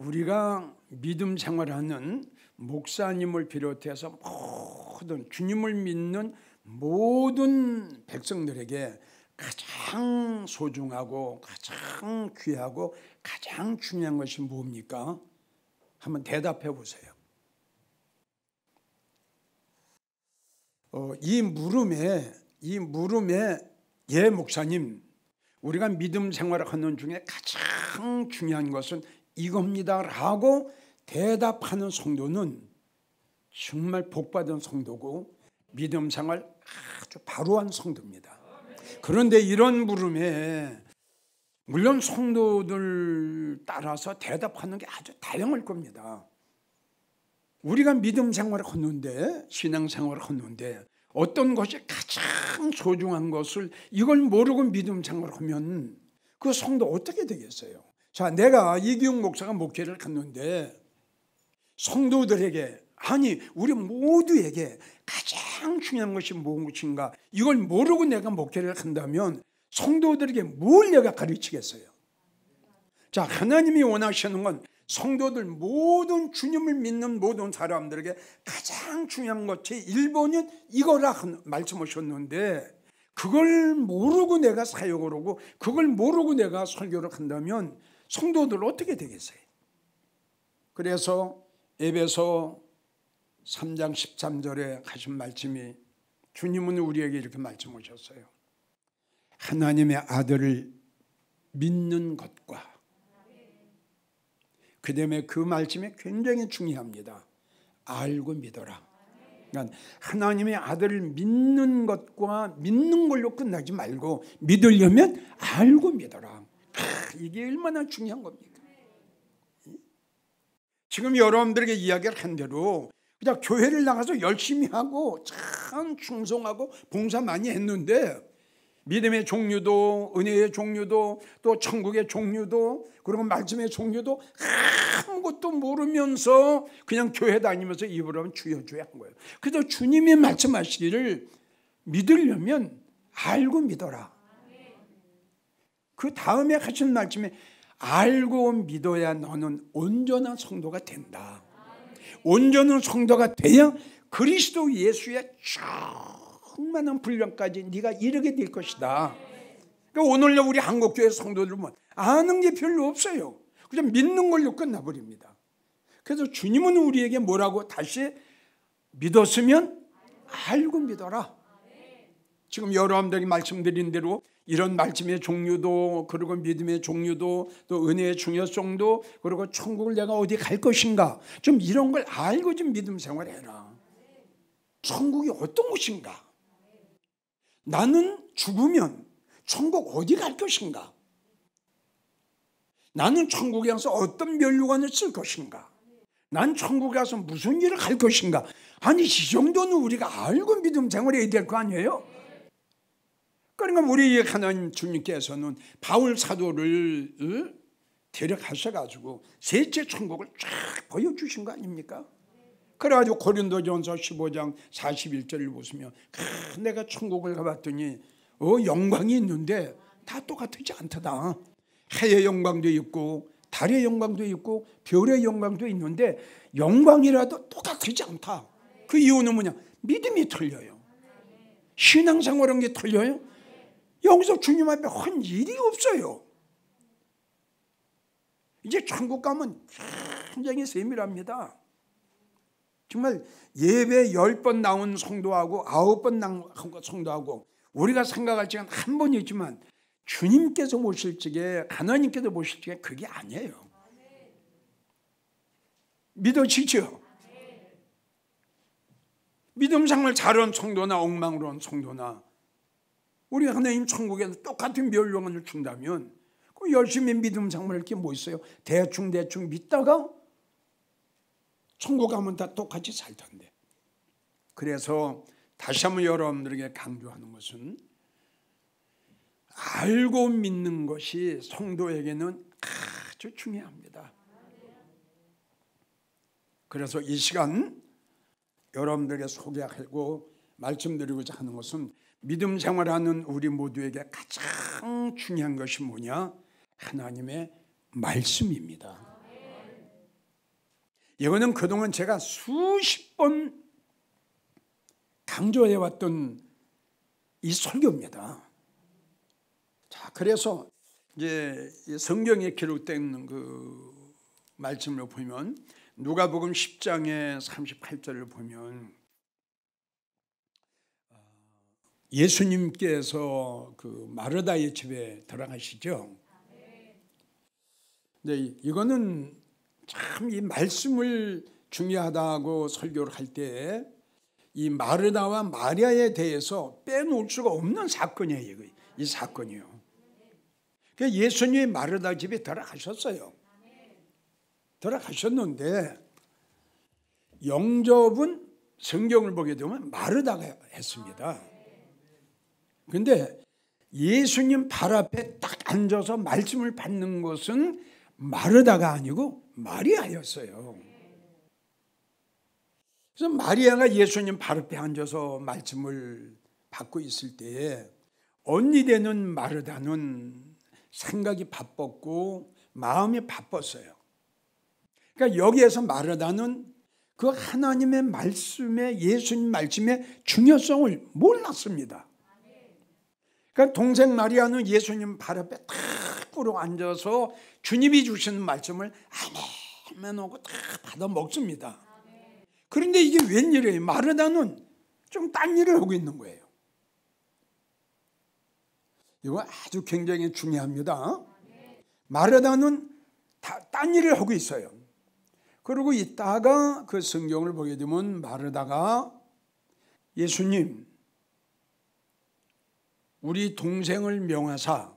우리가 믿음 생활하는 목사님을 비롯해서 모든 주님을 믿는 모든 백성들에게 가장 소중하고 가장 귀하고 가장 중요한 것이 뭡니까? 한번 대답해 보세요. 이 물음에 예 목사님, 우리가 믿음 생활을 하는 중에 가장 중요한 것은 이겁니다 라고 대답하는 성도는 정말 복받은 성도고 믿음 생활 아주 바로한 성도입니다. 그런데 이런 물음에 물론 성도들 따라서 대답하는 게 아주 다양할 겁니다. 우리가 믿음 생활을 하는데, 신앙 생활을 하는데 어떤 것이 가장 소중한 것을 이걸 모르고 믿음 생활을 하면 그 성도 어떻게 되겠어요? 자, 내가 이기용 목사가 목회를 갔는데 성도들에게, 아니 우리 모두에게 가장 중요한 것이 무엇인가 이걸 모르고 내가 목회를 한다면 성도들에게 뭘 내가 가르치겠어요? 자, 하나님이 원하시는 건 성도들 모든 주님을 믿는 모든 사람들에게 가장 중요한 것이 1번은 이거라 말씀하셨는데 그걸 모르고 내가 사역을 하고 그걸 모르고 내가 설교를 한다면 성도들 어떻게 되겠어요? 그래서 에베소 3장 13절에 하신 말씀이 주님은 우리에게 이렇게 말씀하셨어요. 하나님의 아들을 믿는 것과 그 다음에 그 말씀이 굉장히 중요합니다. 알고 믿어라. 그러니까 하나님의 아들을 믿는 것과 믿는 걸로 끝나지 말고 믿으려면 알고 믿어라. 이게 얼마나 중요한 겁니까? 지금 여러분들에게 이야기를 한 대로 그냥 교회를 나가서 열심히 하고 참 충성하고 봉사 많이 했는데 믿음의 종류도 은혜의 종류도 또 천국의 종류도 그리고 말씀의 종류도 아무것도 모르면서 그냥 교회 다니면서 입으로는 주여 주여 한 거예요. 그래서 주님이 말씀하시기를 믿으려면 알고 믿어라. 그 다음에 하신 말씀에 알고 믿어야 너는 온전한 성도가 된다. 온전한 성도가 돼야 그리스도 예수의 충만한 분량까지 네가 이르게 될 것이다. 그러니까 오늘날 우리 한국교회 성도들 보면 아는 게 별로 없어요. 그냥 믿는 걸로 끝나버립니다. 그래서 주님은 우리에게 뭐라고 다시 믿었으면 알고 믿어라. 지금 여러분들이 말씀드린 대로 이런 말씀의 종류도 그리고 믿음의 종류도 또 은혜의 중요성도 그리고 천국을 내가 어디 갈 것인가 좀 이런 걸 알고 좀 믿음 생활해라. 천국이 어떤 곳인가? 나는 죽으면 천국 어디 갈 것인가? 나는 천국에 가서 어떤 면류관을 쓸 것인가? 난 천국에 가서 무슨 일을 할 것인가? 아니 이 정도는 우리가 알고 믿음 생활해야 될 거 아니에요? 그러니까 우리 하나님 주님께서는 바울 사도를 데려가셔가지고 셋째 천국을 쫙 보여주신 거 아닙니까? 그래가지고 고린도전서 15장 41절을 보시면 내가 천국을 가봤더니 영광이 있는데 다 똑같지 않다. 해의 영광도 있고 달의 영광도 있고 별의 영광도 있는데 영광이라도 똑같지 않다. 그 이유는 뭐냐? 믿음이 틀려요. 신앙생활한 게 틀려요. 여기서 주님 앞에 한 일이 없어요. 이제 천국 가면 굉장히 세밀합니다. 정말 예배 10번 나온 성도하고 9번 나온 성도하고 우리가 생각할 적은 한 번이지만 주님께서 보실 적에 하나님께서 보실 적에 그게 아니에요. 믿어지죠? 믿음 생활 잘한 성도나 엉망으로 한 성도나 우리 하나님 천국에서 똑같은 멸류관을 준다면 그 열심히 믿음 생활할 게 뭐 있어요? 대충 믿다가 천국 가면 다 똑같이 살 텐데. 그래서 다시 한번 여러분들에게 강조하는 것은 알고 믿는 것이 성도에게는 아주 중요합니다. 그래서 이 시간 여러분들에게 소개하고 말씀드리고자 하는 것은 믿음 생활하는 우리 모두에게 가장 중요한 것이 뭐냐? 하나님의 말씀입니다. 이거는 그동안 제가 수십 번 강조해왔던 이 설교입니다. 자, 그래서 이제 성경에 기록된 그 말씀을 보면 누가복음 10장의 38절을 보면 예수님께서 그 마르다의 집에 들어가시죠. 네, 이거는 참 이 말씀을 중요하다고 설교를 할 때 이 마르다와 마리아에 대해서 빼놓을 수가 없는 사건이에요. 이 사건이요. 그러니까 예수님이 마르다 집에 들어가셨어요. 들어가셨는데 영접은 성경을 보게 되면 마르다가 했습니다. 그런데 예수님 발 앞에 딱 앉아서 말씀을 받는 것은 마르다가 아니고 마리아였어요. 그래서 마리아가 예수님 발 앞에 앉아서 말씀을 받고 있을 때에 언니 되는 마르다는 생각이 바빴고 마음이 바빴어요. 그러니까 여기에서 마르다는 그 하나님의 말씀에 예수님 말씀의 중요성을 몰랐습니다. 그러니까 동생 마리아는 예수님 발 앞에 탁 꿇어 앉아서 주님이 주시는 말씀을 아멘 하고 다 받아 먹습니다. 그런데 이게 웬일이에요? 마르다는 좀 딴 일을 하고 있는 거예요. 이거 아주 굉장히 중요합니다. 마르다는 딴 일을 하고 있어요. 그리고 있다가 그 성경을 보게 되면 마르다가 예수님, 우리 동생을 명하사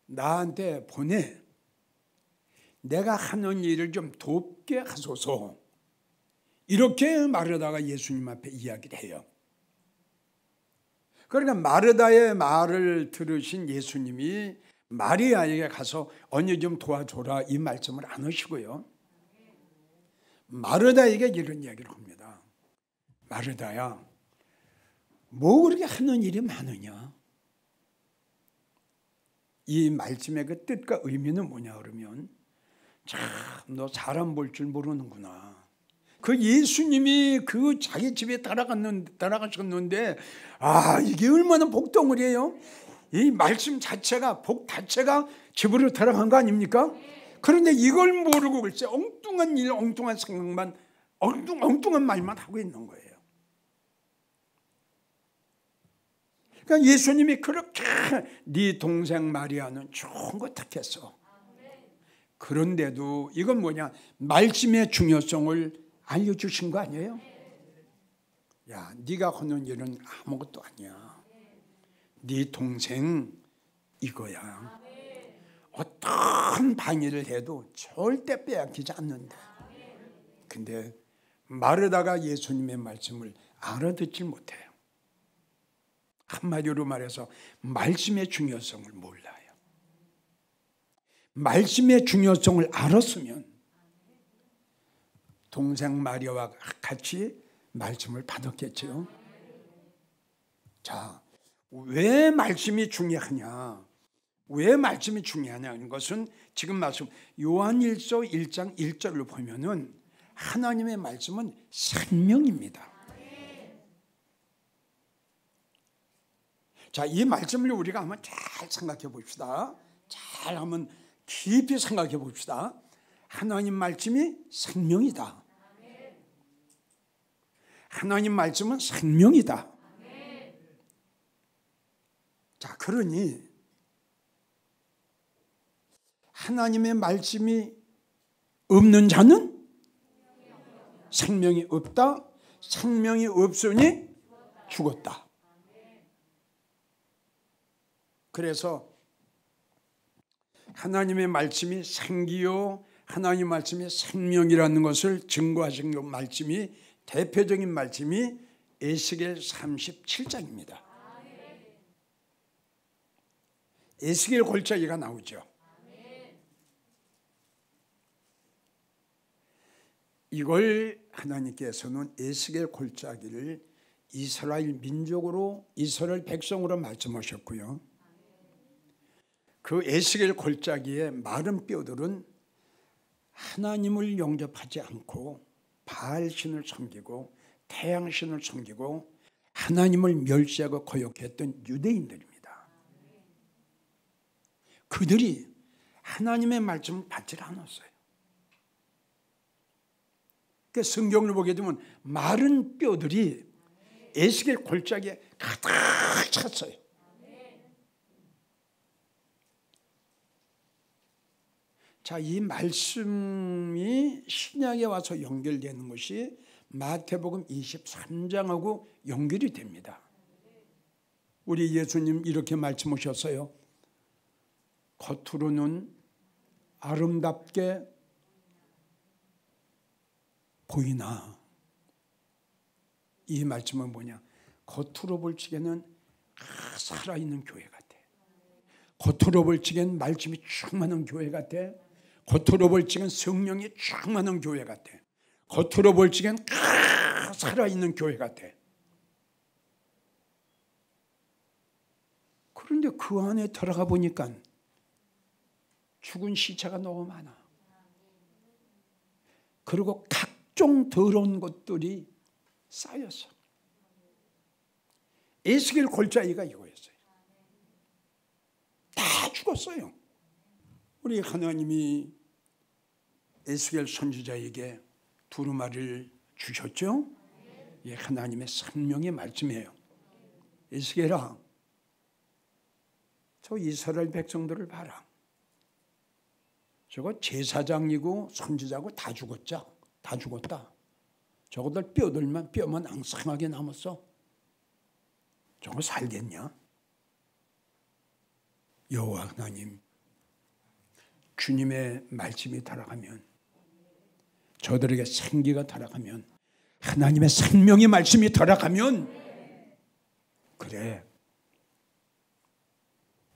나한테 보내 내가 하는 일을 좀 돕게 하소서, 이렇게 마르다가 예수님 앞에 이야기를 해요. 그러니까 마르다의 말을 들으신 예수님이 마리아에게 가서 언니 좀 도와줘라 이 말씀을 안 하시고요, 마르다에게 이런 이야기를 합니다. 마르다야, 뭐 그렇게 하는 일이 많으냐? 이 말씀의 그 뜻과 의미는 뭐냐 그러면, 참 너 사람 볼 줄 모르는구나. 그 예수님이 그 자기 집에 따라가셨는데 이게 얼마나 복덩어리예요. 이 말씀 자체가, 복 자체가 집으로 들어간 거 아닙니까? 그런데 이걸 모르고 글쎄 엉뚱한 일, 엉뚱한 생각만, 엉뚱한 말만 하고 있는 거예요. 그러니까 예수님이 그렇게 네 동생 마리아는 좋은 거 택했어. 그런데도 이건 뭐냐, 말씀의 중요성을 알려주신 거 아니에요? 야, 네가 하는 일은 아무것도 아니야. 네 동생 이거야. 어떤 방해를 해도 절대 빼앗기지 않는다. 근데 마르다가 예수님의 말씀을 알아듣지 못해요. 한마디로 말해서 말씀의 중요성을 몰라요. 말씀의 중요성을 알았으면 동생 마리아와 같이 말씀을 받았겠죠. 자, 왜 말씀이 중요하냐? 왜 말씀이 중요하냐는 것은 지금 말씀 요한일서 1장 1절로 보면은 하나님의 말씀은 생명입니다. 자, 이 말씀을 우리가 한번 잘 생각해 봅시다. 잘 한번 깊이 생각해 봅시다. 하나님 말씀이 생명이다. 하나님 말씀은 생명이다. 자, 그러니 하나님의 말씀이 없는 자는 생명이 없다. 생명이 없으니 죽었다. 그래서 하나님의 말씀이 생기요 하나님의 말씀이 생명이라는 것을 증거하신 그 말씀이, 대표적인 말씀이 에스겔 37장입니다. 에스겔 골짜기가 나오죠. 이걸 하나님께서는 에스겔 골짜기를 이스라엘 민족으로, 이스라엘 백성으로 말씀하셨고요. 그 에스겔 골짜기의 마른 뼈들은 하나님을 영접하지 않고 바알신을 섬기고 태양신을 섬기고 하나님을 멸시하고 거역했던 유대인들입니다. 그들이 하나님의 말씀을 받지 않았어요. 그러니까 성경을 보게 되면 마른 뼈들이 에스겔 골짜기에 가득 찼어요. 자, 이 말씀이 신약에 와서 연결되는 것이 마태복음 23장하고 연결이 됩니다. 우리 예수님 이렇게 말씀하셨어요. 겉으로는 아름답게 보이나, 이 말씀은 뭐냐? 겉으로 볼 적에는 살아있는 교회 같아. 겉으로 볼 적엔 말씀이 충만한 교회 같아. 겉으로 볼 적엔 성령이 충만한 교회 같아. 겉으로 볼 적엔 살아있는 교회 같아. 그런데 그 안에 들어가 보니까 죽은 시체가 너무 많아. 그리고 각종 더러운 것들이 쌓였어. 에스겔 골짜기가 이거였어요. 다 죽었어요. 우리 하나님이 에스겔 선지자에게 두루마리를 주셨죠? 이 하나님의 생명의 말씀이에요. 에스겔아, 저 이스라엘 백성들을 봐라. 저거 제사장이고 선지자고 다 죽었다. 저거들 뼈만 앙상하게 남았어. 저거 살겠냐? 여호와 하나님, 주님의 말씀이 달아가면, 저들에게 생기가 달아가면, 하나님의 생명의 말씀이 달아가면, 그래,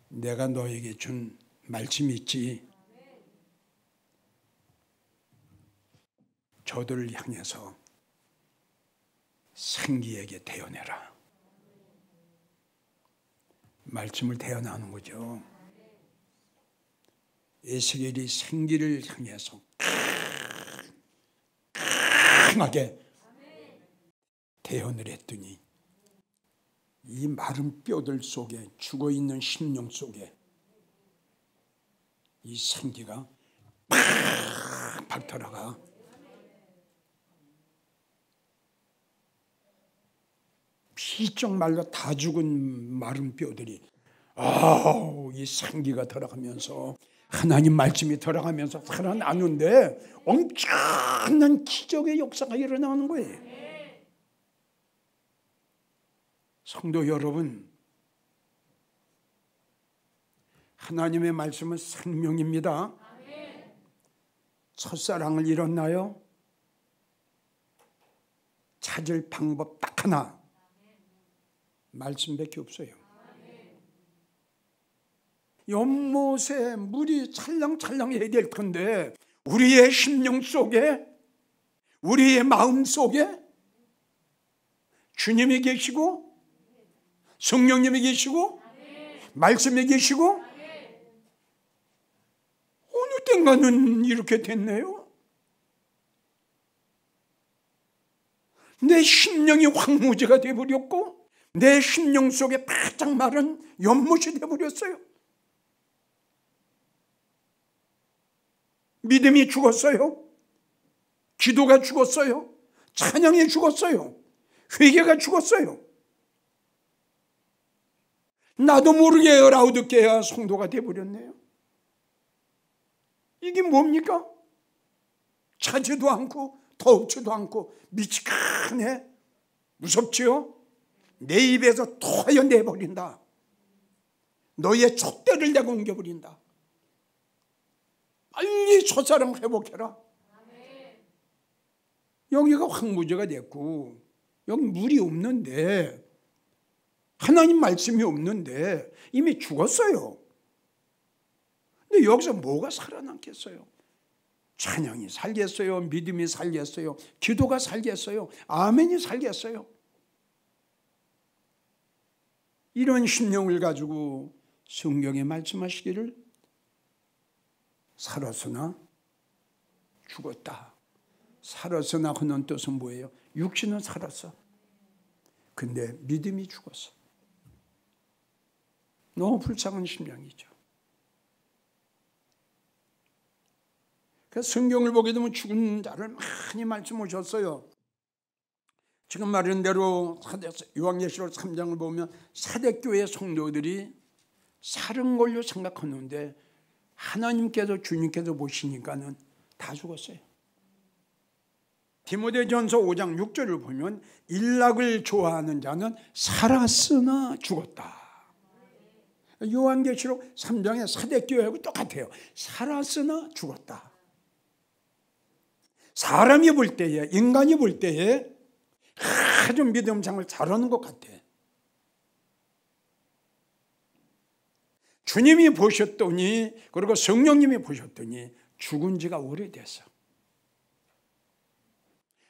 내가 너에게 준 말씀이 있지. 저들을 향해서 생기에게 대어내라. 말씀을 대어나는 거죠. 에스겔이 생기를 향해서 강하게 대언을 했더니 이 마른 뼈들 속에, 죽어있는 심령 속에 이 생기가 팍 들어가. 피쩍 말라 다 죽은 마른 뼈들이 이 생기가 들어가면서, 하나님 말씀이 들어가면서 살아나는데 엄청난 기적의 역사가 일어나는 거예요. 성도 여러분, 하나님의 말씀은 생명입니다. 첫사랑을 잃었나요? 찾을 방법 딱 하나, 말씀밖에 없어요. 연못에 물이 찰랑찰랑해야 될 텐데 우리의 심령 속에, 우리의 마음 속에 주님이 계시고 성령님이 계시고 말씀이 계시고, 어느 땐가는 이렇게 됐네요. 내 심령이 황무지가 되어버렸고 내 심령 속에 바짝 마른 연못이 되어버렸어요. 믿음이 죽었어요. 기도가 죽었어요. 찬양이 죽었어요. 회개가 죽었어요. 나도 모르게 라우드게아 성도가 되어버렸네요. 이게 뭡니까? 차지도 않고 더웁지도 않고 미치겠네. 무섭지요? 내 입에서 토하여 내버린다. 너의 촛대를 내가 옮겨버린다. 빨리 첫사랑 회복해라. 여기가 황무지가 됐고 여기 물이 없는데, 하나님 말씀이 없는데 이미 죽었어요. 근데 여기서 뭐가 살아남겠어요? 찬양이 살겠어요? 믿음이 살겠어요? 기도가 살겠어요? 아멘이 살겠어요? 이런 심령을 가지고 성경에 말씀하시기를, 살았으나 죽었다. 살았으나 하는 뜻은 뭐예요? 육신은 살았어. 근데 믿음이 죽었어. 너무 불쌍한 심령이죠. 그래서 성경을 보게 되면 죽은 자를 많이 말씀하셨어요. 지금 말한 대로 요한계시록 3장을 보면 사대교회 성도들이 살은 걸로 생각하는데 하나님께서 주님께서 보시니까는 다 죽었어요. 디모데전서 5장 6절을 보면 일락을 좋아하는 자는 살았으나 죽었다. 요한계시록 3장의 사대교회하고 똑같아요. 살았으나 죽었다. 사람이 볼 때에, 인간이 볼 때에 아주 믿음 생활 잘하는 것 같아. 주님이 보셨더니, 그리고 성령님이 보셨더니 죽은 지가 오래됐어.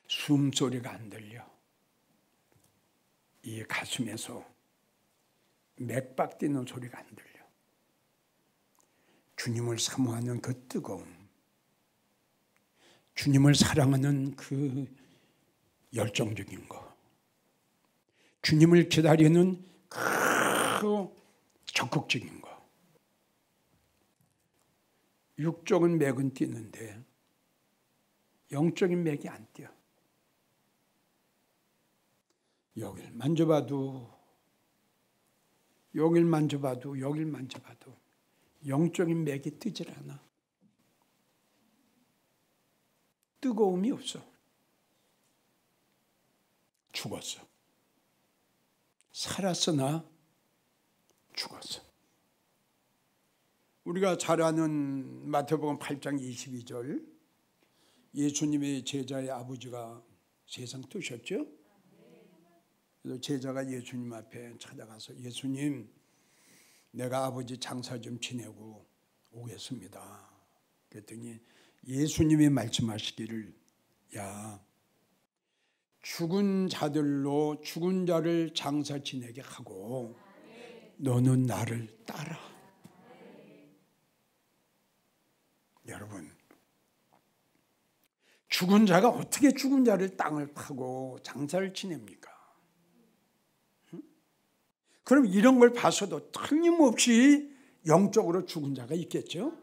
숨소리가 안 들려. 이 가슴에서 맥박 뛰는 소리가 안 들려. 주님을 사모하는 그 뜨거움, 주님을 사랑하는 그 열정적인 거, 주님을 기다리는 그 적극적인 거. 육적인 맥은 뛰는데 영적인 맥이 안 뛰어. 여길 만져봐도, 여길 만져봐도, 여길 만져봐도 영적인 맥이 뜨질 않아. 뜨거움이 없어. 죽었어. 살았으나 죽었어. 우리가 잘 아는 마태복음 8장 22절, 예수님의 제자의 아버지가 세상 뜨셨죠? 그래서 제자가 예수님 앞에 찾아가서 예수님, 내가 아버지 장사 좀 지내고 오겠습니다. 그랬더니 예수님이 말씀하시기를, 야, 죽은 자들로 죽은 자를 장사 지내게 하고 너는 나를 따라. 여러분, 죽은 자가 어떻게 죽은 자를 땅을 파고 장사를 지냅니까? 그럼 이런 걸 봐서도 틀림없이 영적으로 죽은 자가 있겠죠?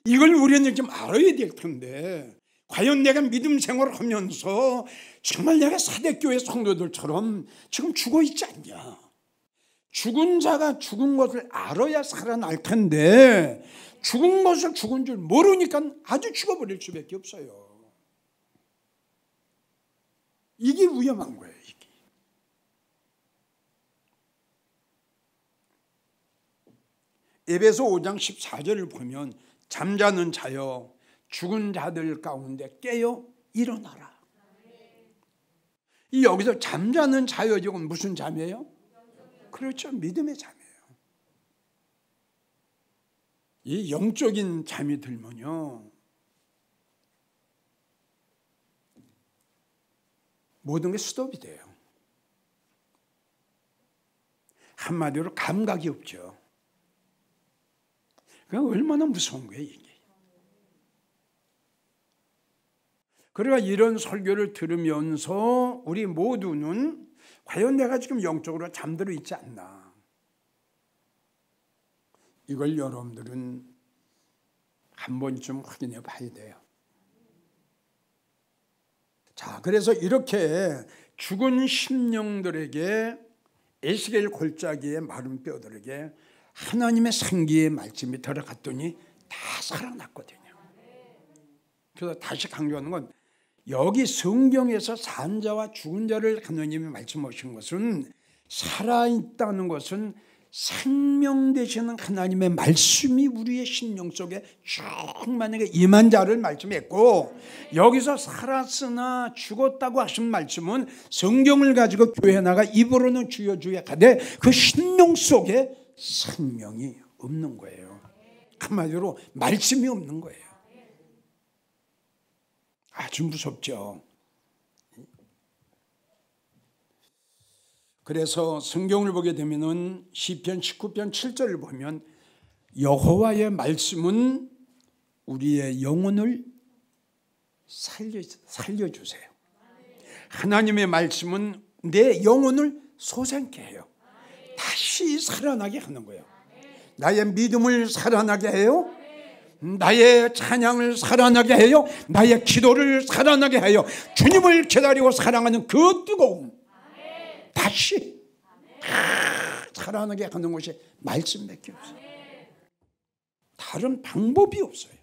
이걸 우리는 좀 알아야 될 텐데, 과연 내가 믿음 생활을 하면서 정말 내가 사대교회 성도들처럼 지금 죽어 있지 않냐? 죽은 자가 죽은 것을 알아야 살아날 텐데 죽은 것을 죽은 줄 모르니까 아주 죽어버릴 수밖에 없어요. 이게 위험한 거예요. 이게. 에베소 5장 14절을 보면 잠자는 자여 죽은 자들 가운데 깨어 일어나라. 이 여기서 잠자는 자여, 이건 무슨 잠이에요? 그렇죠, 믿음의 잠이에요. 이 영적인 잠이 들면요, 모든 게 스톱이 돼요. 한마디로 감각이 없죠. 그러니까 얼마나 무서운 거예요, 이게. 그러니까 이런 설교를 들으면서 우리 모두는 과연 내가 지금 영적으로 잠들어 있지 않나, 이걸 여러분들은 한 번쯤 확인해 봐야 돼요. 자, 그래서 이렇게 죽은 심령들에게, 에스겔 골짜기의 마른 뼈들에게 하나님의 생기의 말씀이 들어갔더니 다 살아났거든요. 그래서 다시 강조하는 건, 여기 성경에서 산 자와 죽은 자를 하나님이 말씀하신 것은, 살아있다는 것은 생명 되시는 하나님의 말씀이 우리의 심령 속에 쭉 만약에 임한 자를 말씀했고, 여기서 살았으나 죽었다고 하신 말씀은 성경을 가지고 교회 나가 입으로는 주여 주여 하되 그 심령 속에 생명이 없는 거예요. 한마디로 말씀이 없는 거예요. 아주 무섭죠. 그래서 성경을 보게 되면은 시편 19편 7절을 보면 여호와의 말씀은 우리의 영혼을 살려주세요. 하나님의 말씀은 내 영혼을 솟아게 해요. 다시 살아나게 하는 거예요. 나의 믿음을 살아나게 해요. 나의 찬양을 살아나게 해요. 나의 기도를 살아나게 해요. 주님을 기다리고 사랑하는 그 뜨거움 다시 살아나게 하는 것이 말씀밖에 없어요. 다른 방법이 없어요.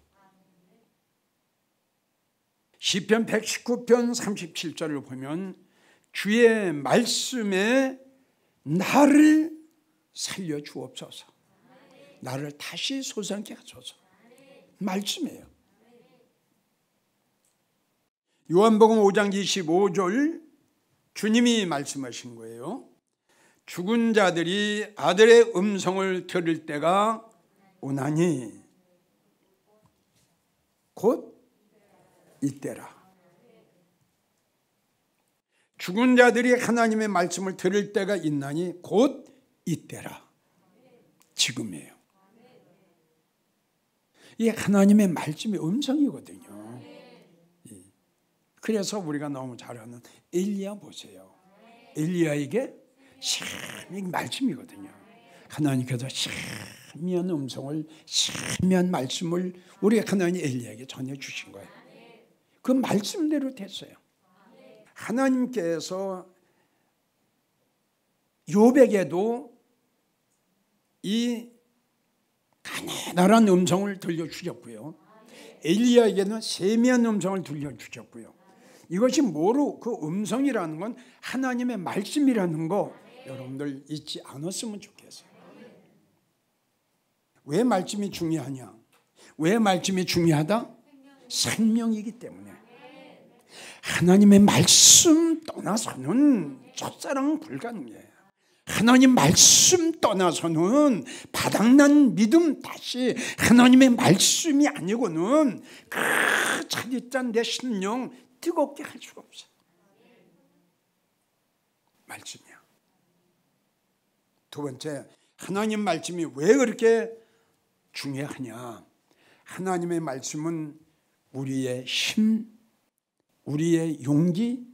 시편 119편 37절을 보면 주의 말씀에 나를 살려주옵소서. 나를 다시 솟아나게 하소서. 말씀이에요. 요한복음 5장 25절 주님이 말씀하신 거예요. 죽은 자들이 아들의 음성을 들을 때가 오나니 곧 이때라. 죽은 자들이 하나님의 말씀을 들을 때가 있나니 곧 이때라. 지금이에요. 이게 하나님의 말씀의 음성이거든요. 그래서 우리가 너무 잘 아는 엘리야 보세요. 엘리야에게 희미한 말씀이거든요. 하나님께서 희미한 음성을, 희미한 말씀을 우리 하나님 엘리야에게 전해주신 거예요. 그 말씀대로 됐어요. 하나님께서 욥에게도 이 가난한 음성을 들려주셨고요. 엘리야에게는 세미한 음성을 들려주셨고요. 이것이 뭐로 그 음성이라는 건 하나님의 말씀이라는 거 여러분들 잊지 않았으면 좋겠어요. 왜 말씀이 중요하냐? 왜 말씀이 중요하다? 생명이기 때문에. 하나님의 말씀 떠나서는 첫사랑은 불가능해요. 하나님 말씀 떠나서는 바닥난 믿음 다시 하나님의 말씀이 아니고는 그 차디짠 내 심령 뜨겁게 할 수가 없어요. 말씀이야. 두 번째, 하나님 말씀이 왜 그렇게 중요하냐? 하나님의 말씀은 우리의 힘, 우리의 용기,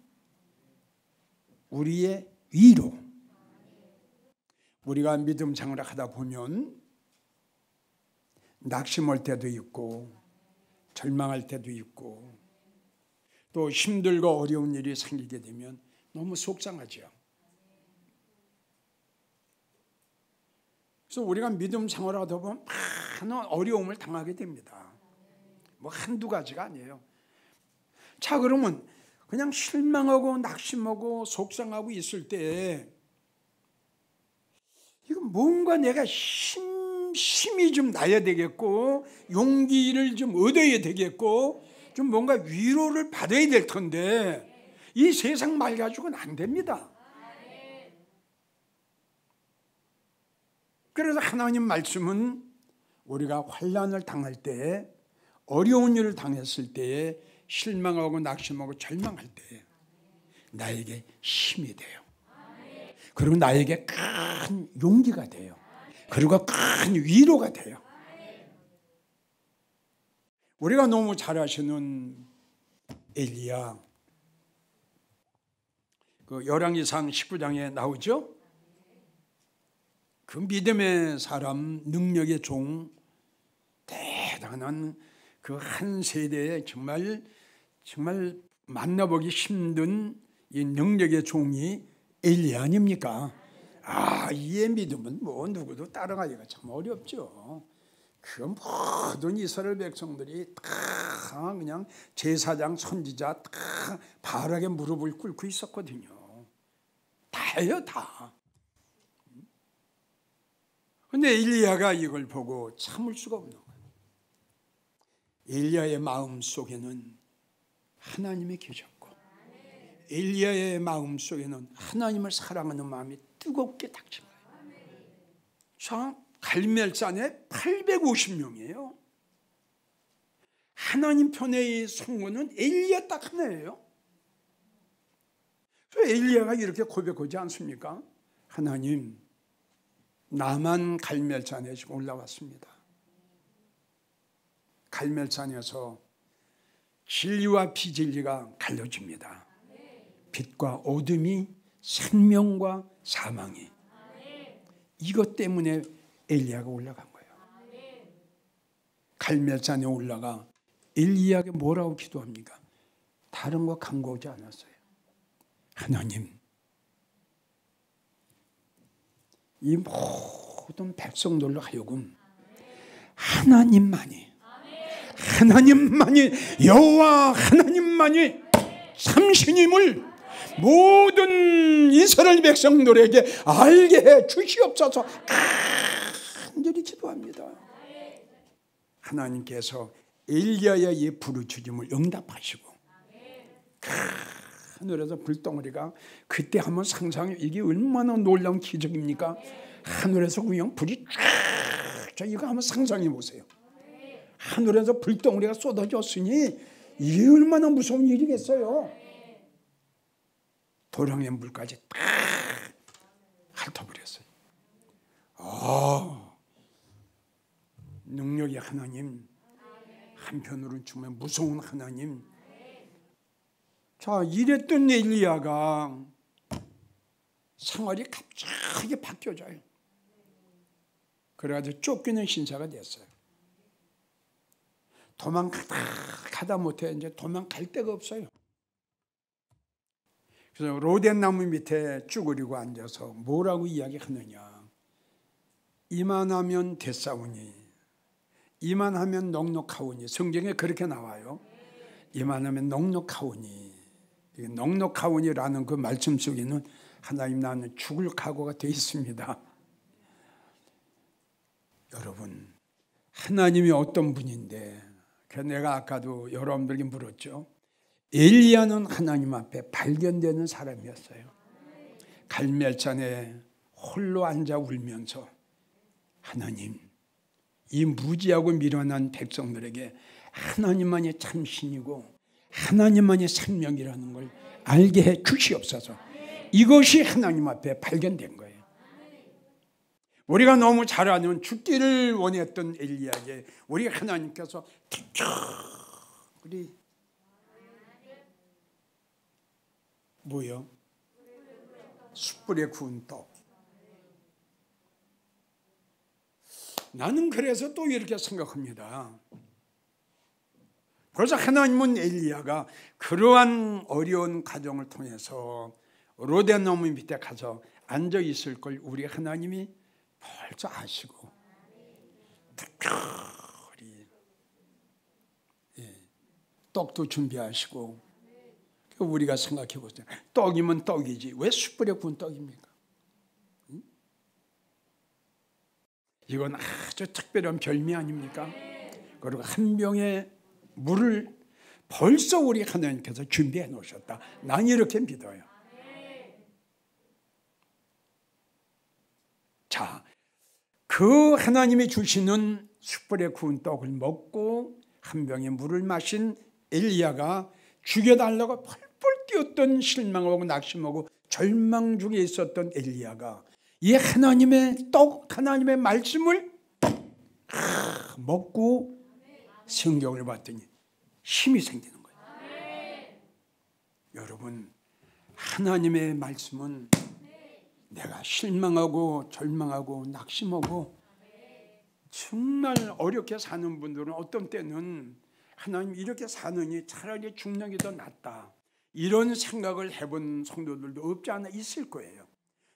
우리의 위로. 우리가 믿음 생활을 하다 보면 낙심할 때도 있고 절망할 때도 있고 또 힘들고 어려운 일이 생기게 되면 너무 속상하죠. 그래서 우리가 믿음 생활을 하다 보면 많은 어려움을 당하게 됩니다. 뭐 한두 가지가 아니에요. 자, 그러면 그냥 실망하고 낙심하고 속상하고 있을 때 이거 뭔가 내가 힘이 좀 나야 되겠고 용기를 좀 얻어야 되겠고 좀 뭔가 위로를 받아야 될 텐데 이 세상 말 가지고는 안 됩니다. 그래서 하나님 말씀은 우리가 환난을 당할 때, 어려운 일을 당했을 때에 실망하고 낙심하고 절망할 때 나에게 힘이 돼요. 그리고 나에게 큰 용기가 돼요. 그리고 큰 위로가 돼요. 우리가 너무 잘 아시는 엘리야, 그 열왕기상 19장에 나오죠. 그 믿음의 사람, 능력의 종, 대단한 그 한 세대에 정말 만나보기 힘든 이 능력의 종이 엘리야 아닙니까? 이의 믿음은 뭐 누구도 따라가기가 참 어렵죠. 그 모든 이스라엘 백성들이 다 그냥 제사장, 선지자 다 바알에게 무릎을 꿇고 있었거든요. 다예요, 다. 근데 엘리야가 이걸 보고 참을 수가 없는 거예요. 엘리야의 마음 속에는 하나님이 계셨고 엘리야의 마음 속에는 하나님을 사랑하는 마음이 뜨겁게 닥친 거예요. 자, 갈멜산에 850명이에요. 하나님 편의 성원은 엘리야 딱 하나예요. 그래서 엘리야가 이렇게 고백하지 않습니까? 하나님, 나만 갈멜산에 지금 올라왔습니다. 갈멜산에서 진리와 비진리가 갈려집니다. 빛과 어둠이, 생명과 사망이. 이것 때문에 엘리야가 올라간 거예요. 갈멜산에 올라가 엘리야에게 뭐라고 기도합니까? 다른 거 간구하지 않았어요. 하나님, 이 모든 백성들로 하여금 하나님만이 여호와 하나님만이 참신임을 모든 이스라엘 백성들에게 알게 해 주시옵소서. 간절히 기도합니다. 하나님께서 엘리야의 이 부르짖음을 응답하시고 하늘에서 불덩어리가, 그때 한번 상상해, 이게 얼마나 놀라운 기적입니까? 하늘에서 그냥 불이 쫙, 이거 한번 상상해 보세요. 하늘에서 불덩어리가 쏟아졌으니 이게 얼마나 무서운 일이겠어요. 도량의 물까지 딱 핥아버렸어요. 능력의 하나님, 한편으로는 정말 무서운 하나님. 자, 이랬던 엘리야가 생활이 갑자기 바뀌어져요. 그래가지고 쫓기는 신사가 됐어요. 도망가다 못해 이제 도망갈 데가 없어요. 그래서 로덴 나무 밑에 쭈그리고 앉아서 뭐라고 이야기하느냐? 이만하면 됐사오니, 이만하면 넉넉하오니. 성경에 그렇게 나와요. 이만하면 넉넉하오니. 넉넉하오니라는 그 말씀 속에는 하나님, 나는 죽을 각오가 되어 있습니다. 여러분, 하나님이 어떤 분인데, 그래서 내가 아까도 여러분들에게 물었죠. 엘리야는 하나님 앞에 발견되는 사람이었어요. 갈멜산에 홀로 앉아 울면서, 하나님, 이 무지하고 미련한 백성들에게 하나님만이 참신이고 하나님만이 생명이라는 걸 알게 해 주시옵소서. 이것이 하나님 앞에 발견된 거예요. 우리가 너무 잘 아는 죽기를 원했던 엘리야에게 우리 하나님께서 특별히 뭐요? 숯불에 구운 떡. 나는 그래서 또 이렇게 생각합니다. 그래서 하나님은 엘리야가 그러한 어려운 과정을 통해서 로덴 나무 밑에 가서 앉아 있을 걸 우리 하나님이 벌써 아시고 특별히 떡도 준비하시고. 우리가 생각해 보세요. 떡이면 떡이지 왜 숯불에 구운 떡입니까? 이건 아주 특별한 별미 아닙니까? 그리고 한 병의 물을 벌써 우리 하나님께서 준비해 놓으셨다. 난 이렇게 믿어요. 자, 그 하나님이 주시는 숯불에 구운 떡을 먹고 한 병의 물을 마신 엘리야가 죽여달라고 펄펄 뛰었던, 실망하고 낙심하고 절망 중에 있었던 엘리야가 이 하나님의 떡, 하나님의 말씀을 먹고 성경을 봤더니 힘이 생기는 거예요. 여러분, 하나님의 말씀은 내가 실망하고 절망하고 낙심하고 정말 어렵게 사는 분들은 어떤 때는 하나님 이렇게 사느니 차라리 죽는 게 더 낫다, 이런 생각을 해본 성도들도 없지 않아 있을 거예요.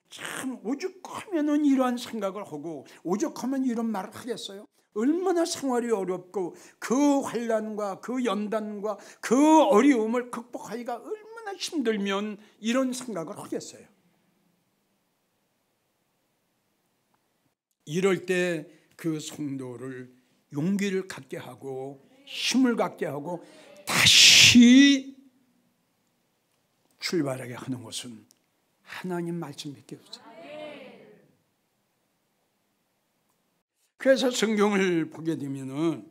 참 오죽하면은 이러한 생각을 하고 오죽하면 이런 말을 하겠어요? 얼마나 생활이 어렵고 그 환난과 그 연단과 그 어려움을 극복하기가 얼마나 힘들면 이런 생각을 하겠어요? 이럴 때 그 성도를 용기를 갖게 하고 힘을 갖게 하고 다시 출발하게 하는 것은 하나님 말씀밖에 없어요. 그래서 성경을 보게 되면은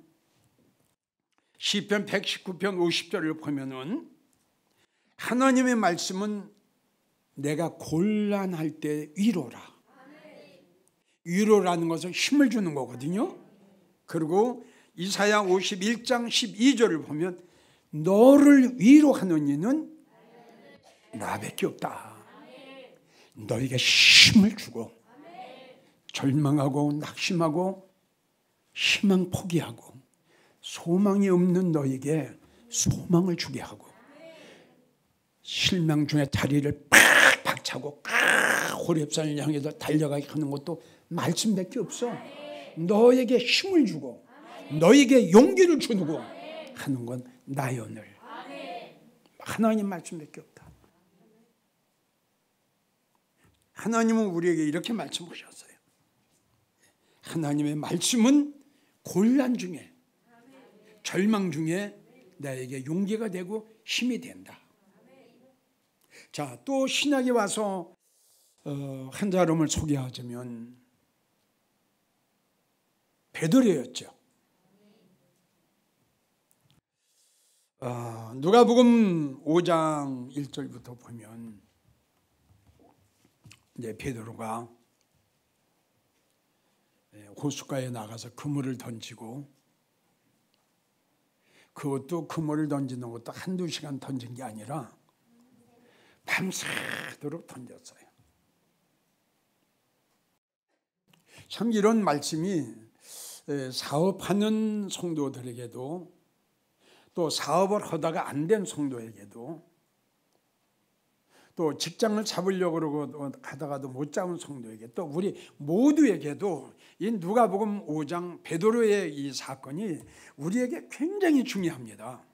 시편 119편 50절을 보면은 하나님의 말씀은 내가 곤란할 때 위로라. 위로라는 것은 힘을 주는 거거든요. 그리고 이사야 51장 12절을 보면 너를 위로하는 이는 나밖에 없다. 너에게 힘을 주고 절망하고 낙심하고 희망 포기하고 소망이 없는 너에게 소망을 주게 하고 실망 중에 다리를 팍 박차고 호렙산을 향해서 달려가게 하는 것도 말씀밖에 없어. 너에게 힘을 주고 너에게 용기를 주고 하는 건 나의 오늘 하나님 말씀밖에 없다. 하나님은 우리에게 이렇게 말씀하셨어요. 하나님의 말씀은 곤란 중에 절망 중에 나에게 용기가 되고 힘이 된다. 자, 또 신약에 와서 한 사람을 소개하자면 베드로였죠. 누가복음 5장 1절부터 보면 이제 베드로가 호숫가에 나가서 그물을 던지고 그것도 그물을 던지는 것도 한두 시간 던진 게 아니라 밤새도록 던졌어요. 참 이런 말씀이 사업하는 성도들에게도 또 사업을 하다가 안 된 성도에게도 또 직장을 잡으려고 그러고 하다가도 못 잡은 성도에게 또 우리 모두에게도 이 누가복음 5장 베드로의 이 사건이 우리에게 굉장히 중요합니다.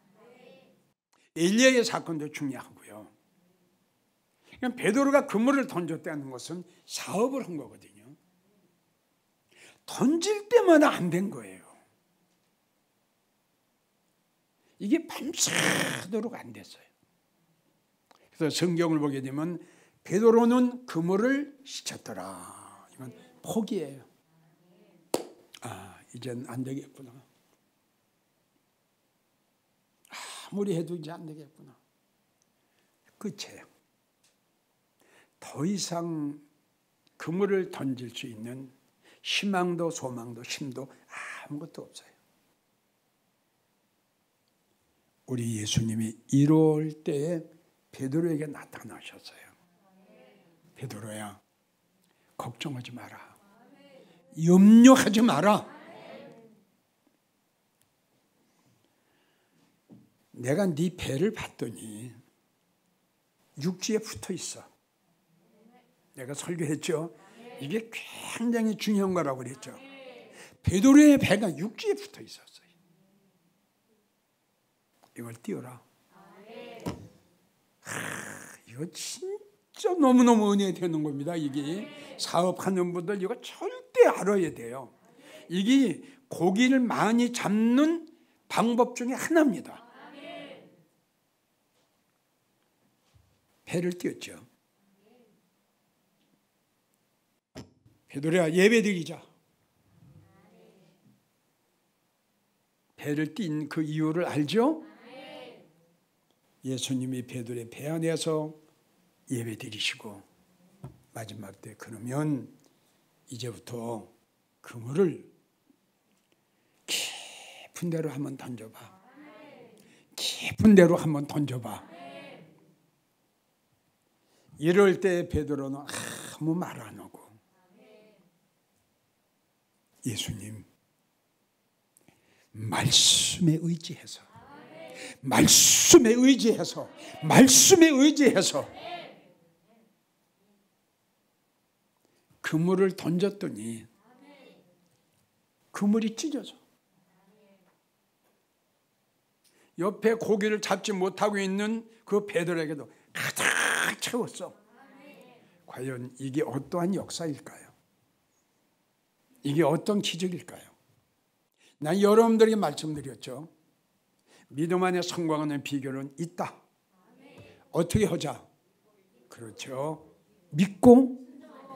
엘리야의 사건도 중요하고요. 그러니까 베드로가 그물을 던졌다는 것은 사업을 한 거거든요. 던질 때마다 안 된 거예요. 이게 밤새도록 안 됐어요. 그래서 성경을 보게 되면 베드로는 그물을 씻었더라. 이건 포기예요. 이젠 안 되겠구나. 아무리 해도 이제 안 되겠구나. 끝이에요. 더 이상 그물을 던질 수 있는 희망도 소망도 힘도 아무것도 없어요. 우리 예수님이 이럴 때에 베드로에게 나타나셨어요. 베드로야, 걱정하지 마라. 염려하지 마라. 내가 네 배를 봤더니 육지에 붙어 있어. 내가 설교했죠. 이게 굉장히 중요한 거라고 그랬죠. 베드로의 배가 육지에 붙어 있었어요. 이걸 띄워라. 이거 진짜 너무너무 은혜 되는 겁니다. 이게 사업하는 분들 이거 절대 알아야 돼요. 이게 고기를 많이 잡는 방법 중에 하나입니다. 배를 띄웠죠. 베드로야, 예배드리자. 배를 띈 그 이유를 알죠? 예수님이 베드로의 배 안에서 예배드리시고 마지막 때 그러면 이제부터 그물을 깊은 데로 한번 던져봐. 깊은 데로 한번 던져봐. 이럴 때 베드로는 아무 말 안 하고 예수님 말씀에 의지해서 말씀에 의지해서 말씀에 의지해서 그물을 던졌더니 그물이 찢어져. 옆에 고기를 잡지 못하고 있는 그 베드로에게도 가득 채웠어. 과연 이게 어떠한 역사일까요? 이게 어떤 기적일까요? 난 여러분들에게 말씀드렸죠. 믿음 안에 성공하는 비결은 있다. 어떻게 하자? 그렇죠. 믿고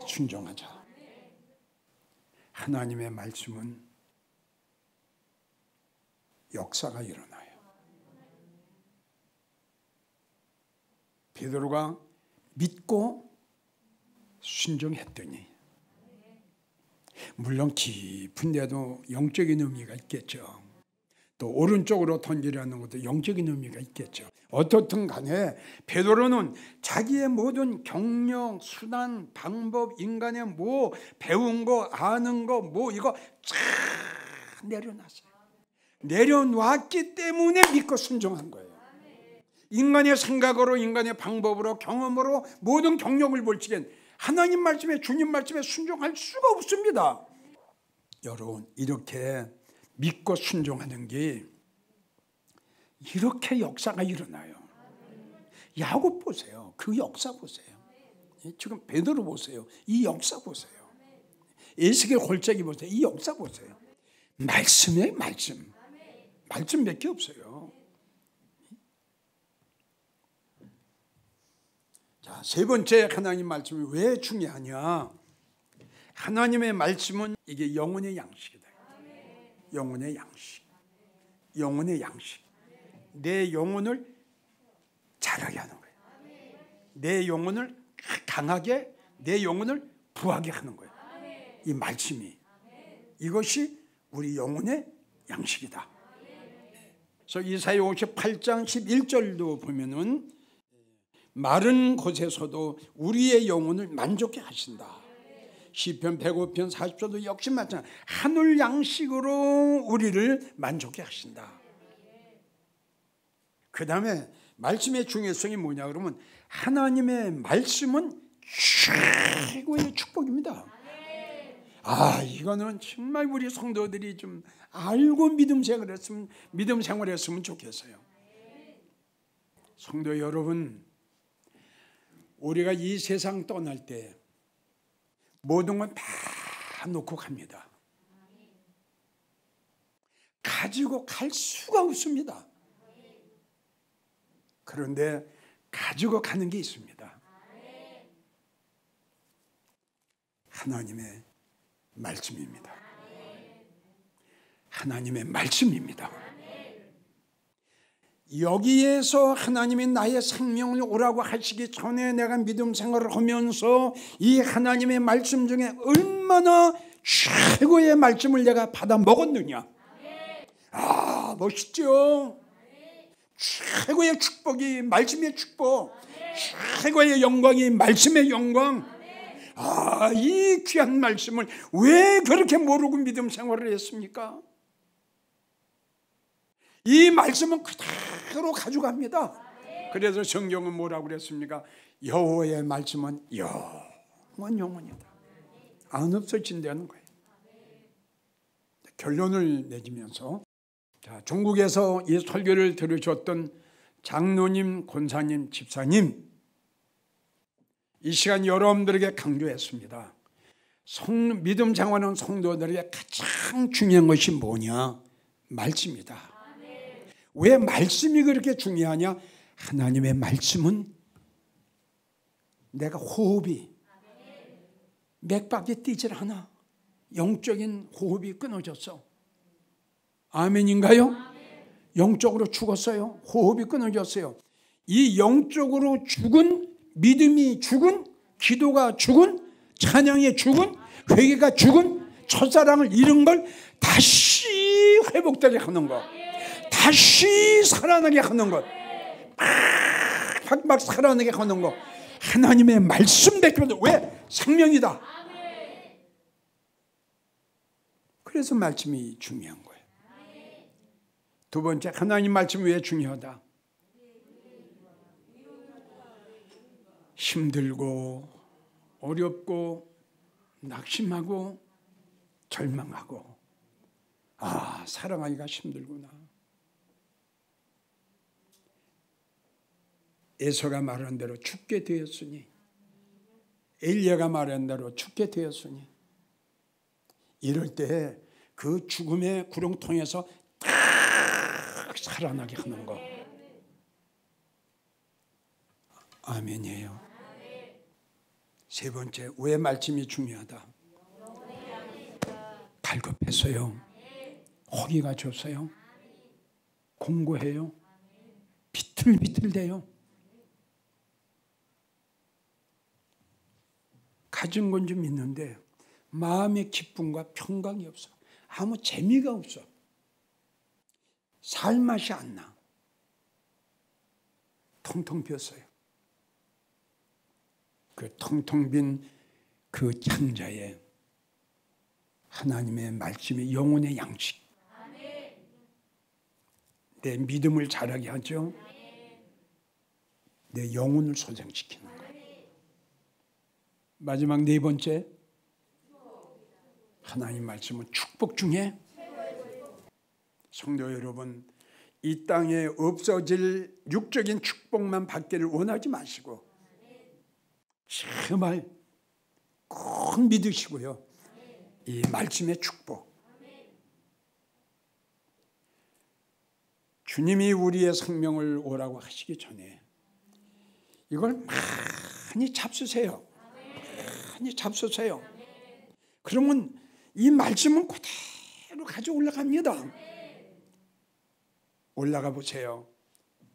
순종하자. 하나님의 말씀은 역사가 일어나요. 베드로가 믿고 순종했더니 물론 깊은 데도 영적인 의미가 있겠죠. 또 오른쪽으로 던지라는 것도 영적인 의미가 있겠죠. 어떻든 간에 베드로는 자기의 모든 경력, 수단, 방법, 인간의 뭐 배운 거, 아는 거, 뭐 이거 쫙 내려놨어요. 내려놨기 때문에 믿고 순종한 거예요. 인간의 생각으로, 인간의 방법으로, 경험으로 모든 경력을 볼지겐 하나님 말씀에, 주님 말씀에 순종할 수가 없습니다. 여러분, 이렇게 믿고 순종하는 게 이렇게 역사가 일어나요. 야곱 보세요. 그 역사 보세요. 지금 베드로 보세요. 이 역사 보세요. 에스겔 골짜기 보세요. 이 역사 보세요. 말씀에 말씀. 말씀 몇 개 없어요. 자, 세 번째 하나님 말씀이 왜 중요하냐? 하나님의 말씀은 이게 영혼의 양식이다. 영혼의 양식. 영혼의 양식. 내 영혼을 자라게 하는 거예요. 내 영혼을 강하게, 내 영혼을 부하게 하는 거예요. 이 말씀이. 이것이 우리 영혼의 양식이다. 그래서 이사야 58장 11절도 보면은 마른 곳에서도 우리의 영혼을 만족해 하신다. 시편 105편 40절도 역시 마찬가지. 하늘 양식으로 우리를 만족해 하신다. 그 다음에 말씀의 중요성이 뭐냐 그러면 하나님의 말씀은 최고의 축복입니다. 이거는 정말 우리 성도들이 좀 알고 믿음 생활했으면 좋겠어요. 성도 여러분, 우리가 이 세상 떠날 때 모든 건 다 놓고 갑니다. 가지고 갈 수가 없습니다. 그런데 가지고 가는 게 있습니다. 하나님의 말씀입니다. 하나님의 말씀입니다. 여기에서 하나님이 나의 생명을 오라고 하시기 전에 내가 믿음 생활을 하면서 이 하나님의 말씀 중에 얼마나 최고의 말씀을 내가 받아 먹었느냐. 멋있죠? 최고의 축복이 말씀의 축복, 최고의 영광이 말씀의 영광. 이 귀한 말씀을 왜 그렇게 모르고 믿음 생활을 했습니까? 이 말씀은 그대로 가져갑니다. 그래서 성경은 뭐라고 그랬습니까? 여호와의 말씀은 영원이다. 안 없어진다는 거예요. 결론을 내지면서 중국에서 이 설교를 들으셨던 장로님, 권사님, 집사님, 이 시간 여러분들에게 강조했습니다. 믿음 생활하는 성도들에게 가장 중요한 것이 뭐냐? 말씀이다. 왜 말씀이 그렇게 중요하냐? 하나님의 말씀은 내가 호흡이 맥박이 뛰질 않아. 영적인 호흡이 끊어졌어. 아멘인가요? 영적으로 죽었어요. 호흡이 끊어졌어요. 이 영적으로 죽은 믿음이 죽은, 기도가 죽은, 찬양이 죽은, 회개가 죽은, 첫사랑을 잃은 걸 다시 회복되게 하는 것, 다시 살아나게 하는 것, 막 살아나게 하는 것. 하나님의 말씀밖에 없어요. 왜? 생명이다. 그래서 말씀이 중요한 거예요. 두 번째, 하나님 말씀이 왜 중요하다? 힘들고 어렵고 낙심하고 절망하고 사랑하기가 힘들구나. 에서가 말한 대로 죽게 되었으니, 엘리야가 말한 대로 죽게 되었으니, 이럴 때 그 죽음의 구렁통에서 딱 살아나게 하는 거. 아멘이에요. 세 번째, 왜 말씀이 중요하다? 갈급했어요. 허기가 졌어요. 공고해요. 비틀비틀대요. 가진 건 좀 있는데 마음의 기쁨과 평강이 없어. 아무 재미가 없어. 살맛이 안 나. 텅텅 비었어요. 그 텅텅 빈 그 창자에 하나님의 말씀이 영혼의 양식, 내 믿음을 자라게 하죠. 내 영혼을 소생시키는 거예요. 마지막 네 번째, 하나님 말씀은 축복 중에, 성도 여러분, 이 땅에 없어질 육적인 축복만 받기를 원하지 마시고 정말 꼭 믿으시고요. 이 말씀의 축복, 주님이 우리의 생명을 오라고 하시기 전에 이걸 많이 잡수세요. 많이 잡수세요. 그러면 이 말씀은 그대로 가져 올라갑니다. 올라가 보세요.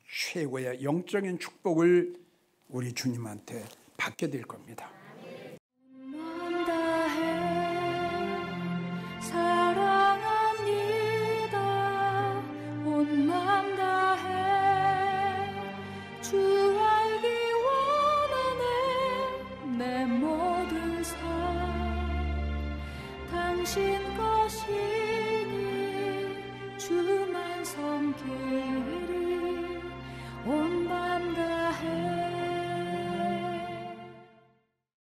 최고의 영적인 축복을 우리 주님한테 받게 될 겁니다. 주만 섬기리 온